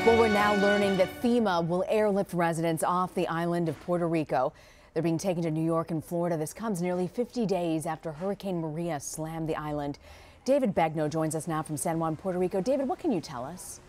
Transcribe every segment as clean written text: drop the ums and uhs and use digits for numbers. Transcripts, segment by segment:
Well, we're now learning that FEMA will airlift residents off the island of Puerto Rico. They're being taken to New York and Florida. This comes nearly 50 days after Hurricane Maria slammed the island. David Begnaud joins us now from San Juan, Puerto Rico. David, what can you tell us?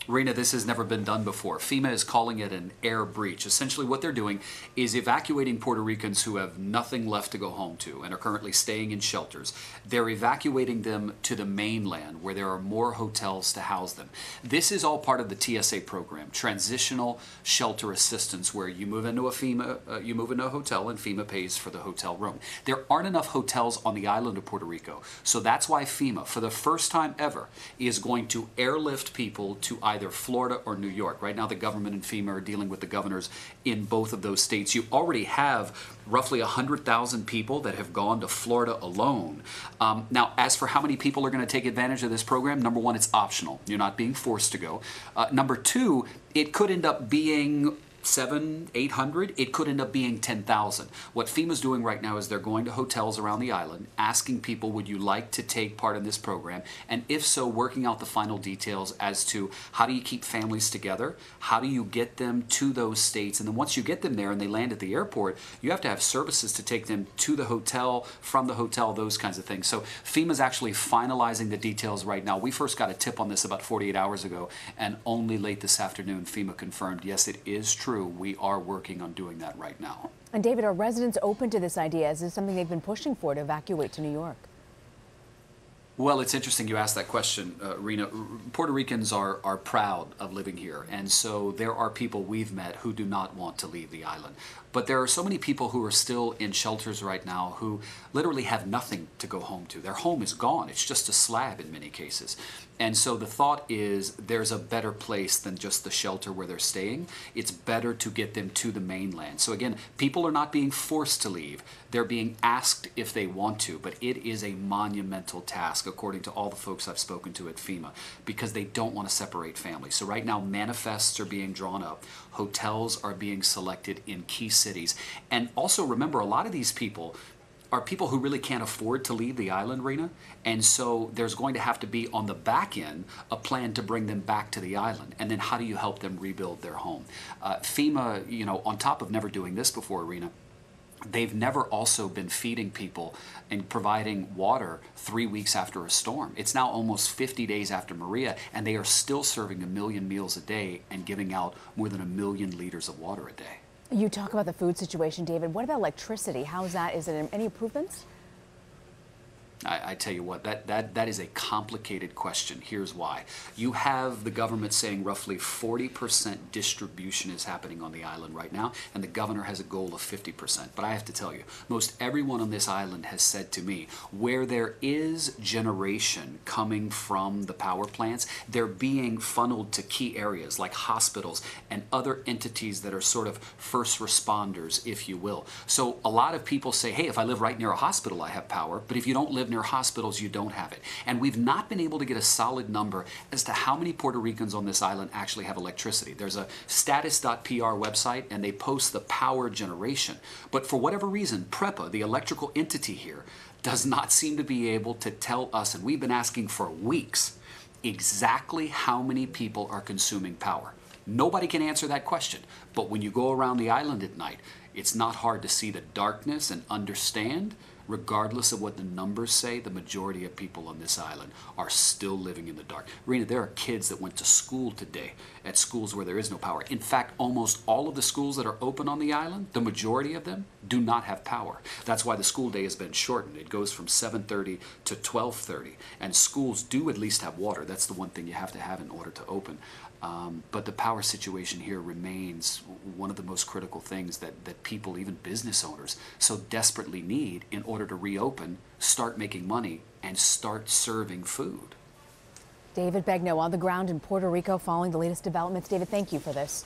Rena, this has never been done before. FEMA is calling it an air breach. Essentially what they're doing is evacuating Puerto Ricans who have nothing left to go home to and are currently staying in shelters. They're evacuating them to the mainland where there are more hotels to house them. This is all part of the TSA program, Transitional Shelter Assistance, where you move into a hotel and FEMA pays for the hotel room. There aren't enough hotels on the island of Puerto Rico, so that's why FEMA, for the first time ever, is going to airlift people to either Florida or New York. Right now the government and FEMA are dealing with the governors in both of those states. You already have roughly 100,000 people that have gone to Florida alone. Now, as for how many people are going to take advantage of this program, number one, it's optional. You're not being forced to go. Number two, it could end up being 700, 800, it could end up being 10,000. What FEMA's doing right now is they're going to hotels around the island, asking people, would you like to take part in this program? And if so, working out the final details as to how do you keep families together? How do you get them to those states? And then once you get them there and they land at the airport, you have to have services to take them to the hotel, from the hotel, those kinds of things. So FEMA's actually finalizing the details right now. We first got a tip on this about 48 hours ago, and only late this afternoon FEMA confirmed, yes, it is true. We are working on doing that right now. And David, are residents open to this idea? Is this something they've been pushing for to evacuate to New York? Well, it's interesting you asked that question, Rena. Puerto Ricans are proud of living here, and so there are people we've met who do not want to leave the island. But there are so many people who are still in shelters right now who literally have nothing to go home to. Their home is gone. It's just a slab in many cases. And so the thought is there's a better place than just the shelter where they're staying. It's better to get them to the mainland. So again, people are not being forced to leave. They're being asked if they want to, but it is a monumental task, according to all the folks I've spoken to at FEMA, because they don't want to separate families. So right now, manifests are being drawn up. Hotels are being selected in key cities. And also remember, a lot of these people are people who really can't afford to leave the island, Rena, and so there's going to have to be on the back end a plan to bring them back to the island. And then how do you help them rebuild their home? FEMA, you know, on top of never doing this before, Rena, they've never also been feeding people and providing water 3 weeks after a storm. It's now almost 50 days after Maria, and they are still serving 1 million meals a day and giving out more than 1 million liters of water a day. You talk about the food situation, David. What about electricity? How is that? Is it any improvements? I tell you what, that is a complicated question. Here's why. You have the government saying roughly 40% distribution is happening on the island right now, and the governor has a goal of 50%. But I have to tell you, most everyone on this island has said to me, where there is generation coming from the power plants, they're being funneled to key areas like hospitals and other entities that are sort of first responders, if you will. So a lot of people say, hey, if I live right near a hospital, I have power, but if you don't live near hospitals, you don't have it. And we've not been able to get a solid number as to how many Puerto Ricans on this island actually have electricity. There's a status.pr website and they post the power generation. But for whatever reason, PREPA, the electrical entity here, does not seem to be able to tell us, and we've been asking for weeks, exactly how many people are consuming power. Nobody can answer that question. But when you go around the island at night, it's not hard to see the darkness and understand, regardless of what the numbers say, the majority of people on this island are still living in the dark. Rena, there are kids that went to school today at schools where there is no power. In fact, almost all of the schools that are open on the island, the majority of them, do not have power. That's why the school day has been shortened. It goes from 7:30 to 12:30. And schools do at least have water. That's the one thing you have to have in order to open. But the power situation here remains one of the most critical things that people, even business owners, so desperately need in order to reopen, start making money, and start serving food. David Begnaud on the ground in Puerto Rico following the latest developments. David, thank you for this.